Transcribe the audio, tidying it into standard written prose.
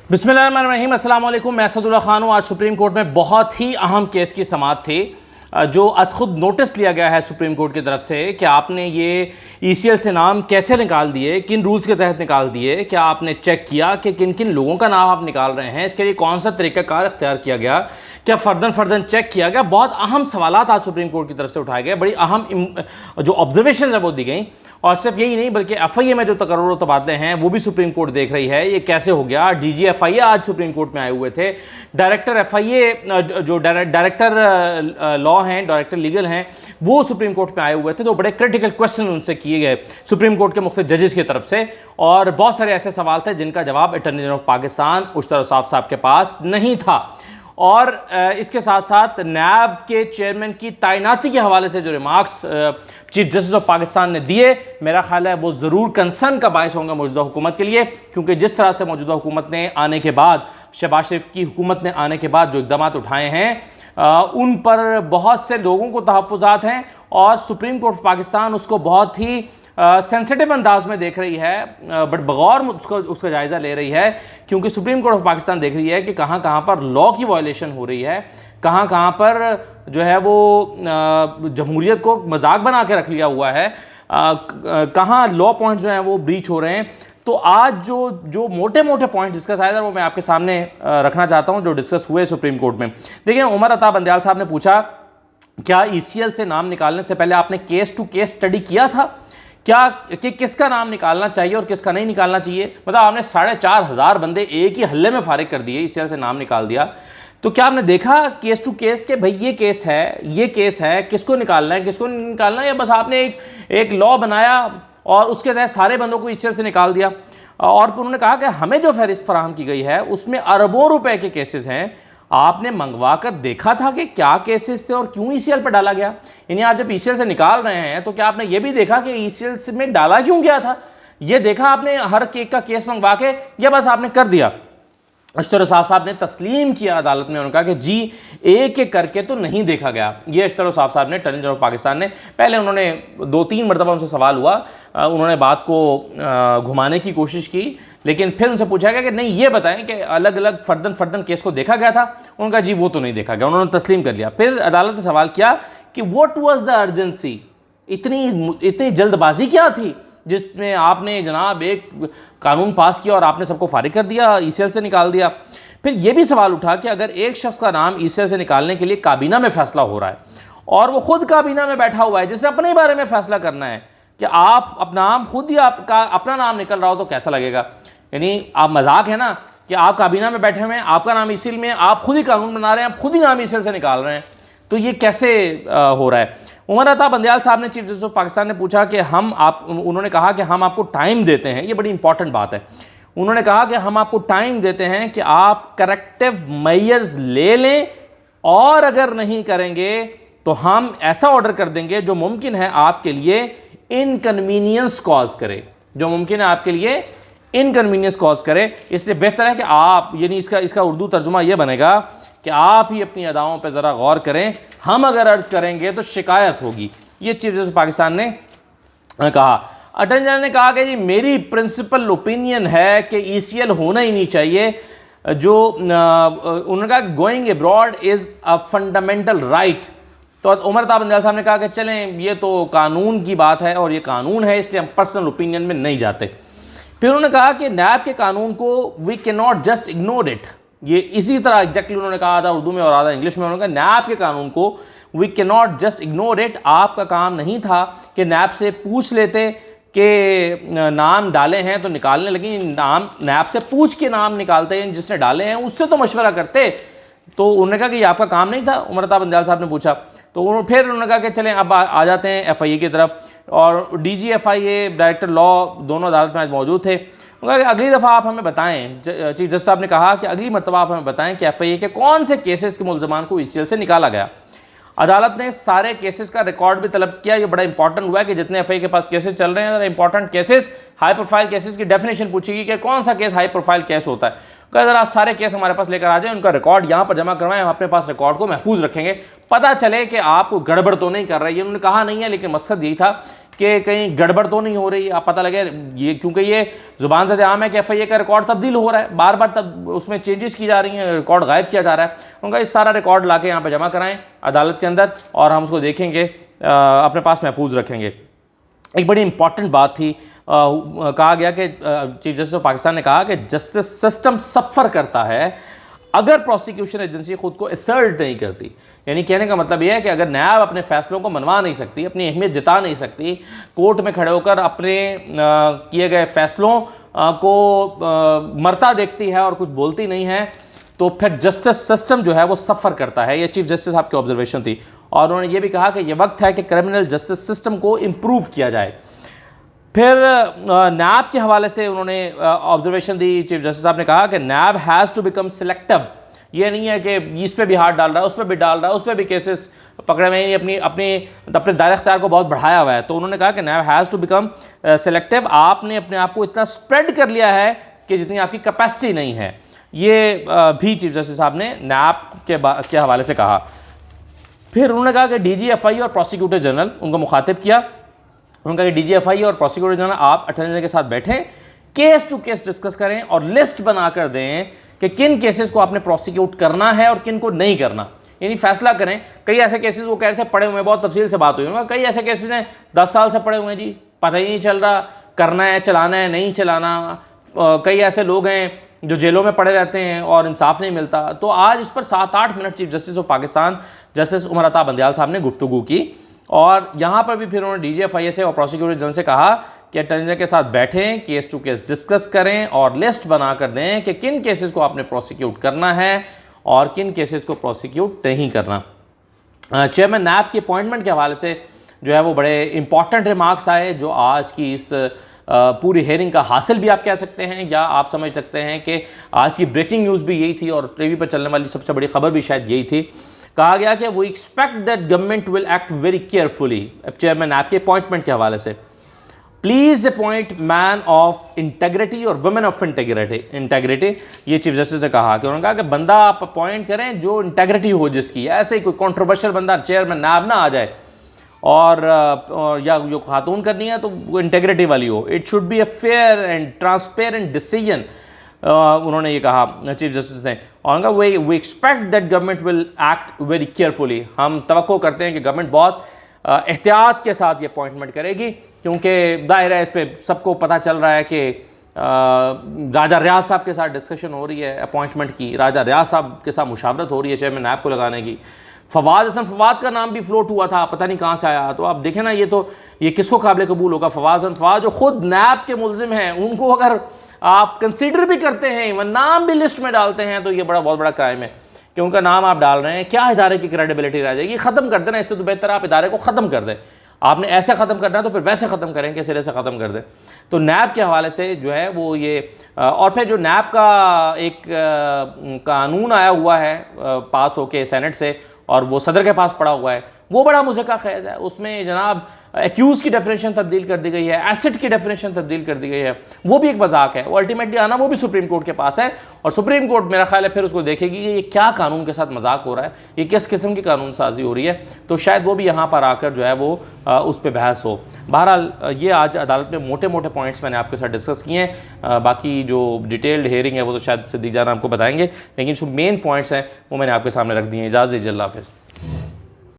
बिस्मिल्लाहिर्रहमानिर्रहीम, अस्सलाम वालेकुम। मैं असदुल्ला खान हूँ। आज सुप्रीम कोर्ट में बहुत ही अहम केस की समाअत थी, जो आज खुद नोटिस लिया गया है सुप्रीम कोर्ट की तरफ से कि आपने ये ईसीएल से नाम कैसे निकाल दिए, किन रूल्स के तहत निकाल दिए, क्या आपने चेक किया कि किन किन लोगों का नाम आप निकाल रहे हैं, इसके लिए कौन सा तरीक़ाकार इख्तियार किया गया, क्या फ़र्दन चेक किया गया। बहुत अहम सवालात आज सुप्रीम कोर्ट की तरफ से उठाए गए, बड़ी अहम जो ऑब्जर्वेशन है वो दी गई। और सिर्फ यही नहीं बल्कि FIA में जो तकर्रुर तबादले हैं वो भी सुप्रीम कोर्ट देख रही है, ये कैसे हो गया। DG FIA आज सुप्रीम कोर्ट में आए हुए थे। डायरेक्टर FIA जो डायरेक्टर लॉ हैं, डायरेक्टर लीगल हैं, वो सुप्रीम कोर्ट में आए हुए थे। तो बड़े क्रिटिकल क्वेश्चन उनसे किए गए सुप्रीम कोर्ट के मुख्तलिफ जजेस की तरफ से, और बहुत सारे ऐसे सवाल थे जिनका जवाब attorney general of Pakistan मुश्तार Asaf साहब के पास नहीं था। और इसके साथ साथ नैब के चेयरमैन की तैनाती के हवाले से जो remarks chief justice of Pakistan ने दिए, मेरा ख्याल है वो ज़रूर कंसर्न का बायस होंगे मौजूदा हुकूमत के लिए, क्योंकि जिस तरह से मौजूदा हुकूमत ने आने के बाद, शहबाज शरीफ की हुकूमत ने आने के बाद जो इक़दाम उठाए हैं उन पर बहुत से लोगों को तहफ़्फ़ुज़ात हैं, और सुप्रीम कोर्ट ऑफ पाकिस्तान उसको बहुत ही सेंसिटिव अंदाज में देख रही है, बट बगौर उसका जायज़ा ले रही है, क्योंकि सुप्रीम कोर्ट ऑफ पाकिस्तान देख रही है कि कहाँ कहाँ पर लॉ की वायलेशन हो रही है, कहाँ कहाँ पर जो है वो जमहूरियत को मजाक बना के रख लिया हुआ है, कहाँ लॉ पॉइंट जो हैं वो ब्रीच हो रहे हैं। तो आज जो मोटे मोटे पॉइंट डिस्कस आए थे वो मैं आपके सामने रखना चाहता हूँ, जो डिस्कस हुए सुप्रीम कोर्ट में। देखिए, उमर अता बंदयाल साहब ने पूछा, क्या ECL से नाम निकालने से पहले आपने केस टू केस स्टडी किया था, क्या कि किसका नाम निकालना चाहिए और किसका नहीं निकालना चाहिए। मतलब आपने 4,500 बंदे एक ही हल्ले में फारिग कर दिए, ECL से नाम निकाल दिया। तो क्या आपने देखा केस टू केस के भाई ये केस है, किसको निकालना है, किसको नहीं निकालना है, या बस आपने एक लॉ बनाया और उसके तहत सारे बंदों को ECL से निकाल दिया। और उन्होंने कहा कि हमें जो फहरिस्त फराहम की गई है उसमें अरबों रुपए के केसेस हैं, आपने मंगवा कर देखा था कि क्या केसेस थे और क्यों ECL पर डाला गया। यानी आप जब ECL से निकाल रहे हैं तो क्या आपने ये भी देखा कि ECL में डाला क्यों गया था, ये देखा आपने हर केक का केस मंगवा के, या बस आपने कर दिया। मुश्तार असाफ साहब ने तस्लीम किया अदालत में, उन्होंने कहा कि जी एक एक करके तो नहीं देखा गया। ये मुश्तार असाफ साहब ने, अटॉर्नी जनरल ऑफ पाकिस्तान ने, पहले उन्होंने 2-3 मरतबा उनसे सवाल हुआ, उन्होंने बात को घुमाने की कोशिश की, लेकिन फिर उनसे पूछा गया कि नहीं ये बताएं कि अलग अलग फर्दन केस को देखा गया था। उनका जी वो तो नहीं देखा गया, उन्होंने तस्लीम कर लिया। फिर अदालत ने सवाल किया कि व्हाट वाज द अर्जेंसी, इतनी जल्दबाजी क्या थी जिसमें आपने जनाब एक कानून पास किया और आपने सबको फारिग कर दिया, ECL से निकाल दिया। फिर यह भी सवाल उठा कि अगर एक शख्स का नाम ECL से निकालने के लिए काबीना में फैसला हो रहा है और वो खुद काबीना में बैठा हुआ है जिसने अपने ही बारे में फैसला करना है कि आप अपना नाम खुद ही आपका अपना नाम निकल रहा हो, तो कैसा लगेगा। यानी आप मजाक है ना कि आप काबीना में बैठे हुए हैं, आपका नाम ECL में, आप खुद ही कानून बना रहे हैं, आप खुद ही नाम ECL से निकाल रहे हैं, तो ये कैसे हो रहा है। उमर अता बंदयाल साहब ने चीफ जस्टिस ऑफ पाकिस्तान ने पूछा कि उन्होंने कहा कि हम आपको टाइम देते हैं, ये बड़ी इंपॉर्टेंट बात है। उन्होंने कहा कि हम आपको टाइम देते हैं कि आप करेक्टिव मेजर्स ले लें, और अगर नहीं करेंगे तो हम ऐसा ऑर्डर कर देंगे जो मुमकिन है आपके लिए इनकन्वीनियंस कॉज करे, जो मुमकिन है आपके लिए इनकन्वीनियंस कॉज करे। इसलिए बेहतर है कि आप, यानी इसका उर्दू तर्जुमा यह बनेगा कि आप ही अपनी अदाओं पर ज़रा गौर करें, हम अगर अर्ज करेंगे तो शिकायत होगी। ये चीफ जस्टिस पाकिस्तान ने कहा। अटॉर्नी जनरल ने कहा कि जी मेरी प्रिंसिपल ओपिनियन है कि ECL होना ही नहीं चाहिए। जो उन्होंने कहा going abroad is a fundamental right. तो उमर अता बंदयाल साहब ने कहा कि चलें ये तो कानून की बात है और ये कानून है, इसलिए हम पर्सनल ओपिनियन में नहीं जाते। फिर उन्होंने कहा कि नैब के कानून को we can not just ignore it. ये इसी तरह एग्जैक्टली उन्होंने कहा था उर्दू में और आधा इंग्लिश में। उन्होंने कहा नैब के कानून को we can not just ignore it. आपका काम नहीं था कि नैब से पूछ लेते कि नाम डाले हैं तो निकालने लगी, नाम नैब से पूछ के नाम निकालते हैं, जिसने डाले हैं उससे तो मशवरा करते। तो उन्होंने कहा कि ये आपका काम नहीं था, उमर अता बंदयाल साहब ने पूछा। तो फिर उन्होंने कहा कि चलें अब आ जाते हैं FIA की तरफ, और DG FIA डायरेक्टर लॉ दोनों अदालत में आज मौजूद थे। उन्होंने कहा कि अगली दफ़ा आप हमें बताएं, चीफ जस्टिस साहब ने कहा कि अगली मरतबा आप हमें बताएं कि FIA के कौन से केसेस के मुल्ज़मान को ECL से निकाला गया। अदालत ने सारे केसेस का रिकॉर्ड भी तलब किया। ये बड़ा इंपॉर्टेंट हुआ है कि जितने FIA के पास केसेस चल रहे हैं, important cases, high profile cases की डेफिनेशन पूछेगी कि कौन सा केस हाई प्रोफाइल केस होता है। कहा अगर आप सारे केस हमारे पास लेकर आ जाएं, उनका रिकॉर्ड यहाँ पर जमा करवाएं, हम अपने पास रिकॉर्ड को महफूज रखेंगे, पता चले कि आप गड़बड़ तो नहीं कर रही है। उन्होंने कहा नहीं है, लेकिन मकसद यही था कि कहीं गड़बड़ तो नहीं हो रही, आप पता लगे ये, क्योंकि ये ज़ुबान से आम है कि FIA का रिकॉर्ड तब्दील हो रहा है, बार बार तब उसमें चेंजेस की जा रही हैं, रिकॉर्ड गायब किया जा रहा है। उनका इस सारा रिकॉर्ड ला के यहाँ पर जमा कराएँ अदालत के अंदर और हम उसको देखेंगे, अपने पास महफूज रखेंगे। एक बड़ी इंपॉर्टेंट बात थी, कहा गया कि चीफ जस्टिस ऑफ पाकिस्तान ने कहा कि जस्टिस सिस्टम सफ़र करता है अगर प्रोसिक्यूशन एजेंसी खुद को असर्ट नहीं करती। यानी कहने का मतलब यह है कि अगर न्याय अपने फैसलों को मनवा नहीं सकती, अपनी अहमियत जता नहीं सकती, कोर्ट में खड़े होकर अपने किए गए फैसलों को मरता देखती है और कुछ बोलती नहीं है, तो फिर जस्टिस सिस्टम जो है वो सफ़र करता है। ये चीफ जस्टिस साहब की ऑब्जर्वेशन थी। और उन्होंने ये भी कहा कि यह वक्त है कि क्रिमिनल जस्टिस सिस्टम को इम्प्रूव किया जाए। फिर नैब के हवाले से उन्होंने ऑब्जर्वेशन दी। चीफ जस्टिस साहब ने कहा कि नैब हैज़ टू बिकम सिलेक्टिव। ये नहीं है कि इस पर भी हाथ डाल रहा है, उस पर भी डाल रहा है, उस पर भी केसेस पकड़े हुए हैं, अपने दायरे इख्तियार को बहुत बढ़ाया हुआ है। तो उन्होंने कहा कि नैब हैज़ टू बिकम सिलेक्टिव। आपने अपने आप को इतना स्प्रेड कर लिया है कि जितनी आपकी कैपेसिटी नहीं है। ये भी चीफ जस्टिस साहब ने नैब के हवाले से कहा। फिर उन्होंने कहा कि DGFI और प्रोसिक्यूटर जनरल, उनको मुखातिब किया, उन्होंने कहा कि DGFI और प्रोसिक्यूटर जनरल आप अटॉर्नी जनरल के साथ बैठें, केस टू केस डिस्कस करें और लिस्ट बनाकर दें कि किन केसेस को आपने प्रोसिक्यूट करना है और किन को नहीं करना, यानी फैसला करें। कई ऐसे केसेस वो कह रहे थे पड़े हुए हैं, बहुत तफसील से बात हुई उन्होंने, कई ऐसे केसेस हैं 10 साल से पड़े हुए हैं जी, पता ही नहीं चल रहा करना है, चलाना है, नहीं चलाना। कई ऐसे लोग हैं जो जेलों में पड़े रहते हैं और इंसाफ नहीं मिलता। तो आज इस पर 7-8 minute chief justice of Pakistan justice Umar Ata Bandial साहब ने गुफ्तगू की और यहाँ पर भी फिर उन्होंने DGFI से और प्रोसिक्यूटर जनरल से कहा कि अटॉर्नी जनरल के साथ बैठें, केस टू केस डिस्कस करें और लिस्ट बना कर दें कि किन केसेस को आपने प्रोसिक्यूट करना है और किन केसेस को प्रोसिक्यूट नहीं करना। चेयरमैन नैब की अपॉइंटमेंट के हवाले से जो है वो बड़े इंपॉर्टेंट रिमार्क्स आए, जो आज की इस पूरी हेयरिंग का हासिल भी आप कह सकते हैं, या आप समझ सकते हैं कि आज की ब्रेकिंग न्यूज़ भी यही थी और टीवी पर चलने वाली सबसे बड़ी खबर भी शायद यही थी। कहा गया कि वो expect that government will act very carefully. Chairman आपके अपॉइंटमेंट के हवाले से, please appoint man of integrity और वुमेन ऑफ इंटेग्रिटी। ये चीफ जस्टिस ने कहा कि उन्होंने कहा कि बंदा आप अपॉइंट करें जो इंटेग्रिटी हो जिसकी, ऐसे ही कोई कॉन्ट्रोवर्शियल बंदा चेयरमैन नैब ना आ जाए और या जो खातून करनी है तो वो इंटेग्रिटी वाली हो। It should be a fair and transparent decision, उन्होंने ये कहा चीफ जस्टिस ने। और we expect that government will act very carefully. हम तवक्को करते हैं कि गवर्नमेंट बहुत एहतियात के साथ ये अपॉइंटमेंट करेगी, क्योंकि दायरा इस पर सबको पता चल रहा है कि राजा रियाज साहब के साथ डिस्कशन हो रही है अपॉइंटमेंट की, राजा रियाज साहब के साथ मुशावरत हो रही है चेयरमैन नैब को लगाने की। फवाद का नाम भी फ्लोट हुआ था, पता नहीं कहाँ से आया। तो आप देखें ना, ये किसको काबिल कबूल होगा? फवाद जो खुद नैब के मुलजिम हैं, उनको अगर आप कंसीडर भी करते हैं, वह नाम भी लिस्ट में डालते हैं, तो ये बहुत बड़ा क्राइम है कि उनका नाम आप डाल रहे हैं। क्या इदारे की क्रेडिबिलिटी रह जाएगी? ख़त्म कर देना, इससे तो बेहतर आप इदारे को ख़त्म कर दें। आपने ऐसे ख़त्म करना है तो फिर वैसे ख़त्म करें कि सिरे से ख़त्म कर दें। तो नैब के हवाले से जो है वो ये, और फिर जो नैब का एक कानून आया हुआ है पास होके सेनेट से और वो सदर के पास पड़ा हुआ है, वो बड़ा मुज़क्का खेज़ है। उसमें जनाब एक्यूज़ की डेफिनेशन तब्दील कर दी गई है, एसिड की डेफिनेशन तब्दील कर दी गई है, वो भी एक मजाक है। वो अल्टीमेटली आना वो भी सुप्रीम कोर्ट के पास है और सुप्रीम कोर्ट मेरा ख्याल है फिर उसको देखेगी कि ये क्या कानून के साथ मजाक हो रहा है, ये किस किस्म की कानून साजी हो रही है। तो शायद वो भी यहाँ पर आकर जो है वो उस पर बहस हो। बहरहाल ये आज अदालत में मोटे मोटे पॉइंट्स मैंने आपके साथ डिस्कस किए हैं। बाकी जो डिटेल्ड हेयरिंग है वो तो शायद सिद्दीक जान आपको बताएंगे, लेकिन जो मेन पॉइंट्स हैं वो मैंने आपके सामने रख दिए हैं। इजाज़त दीजिए, अल्लाह हाफ़िज़।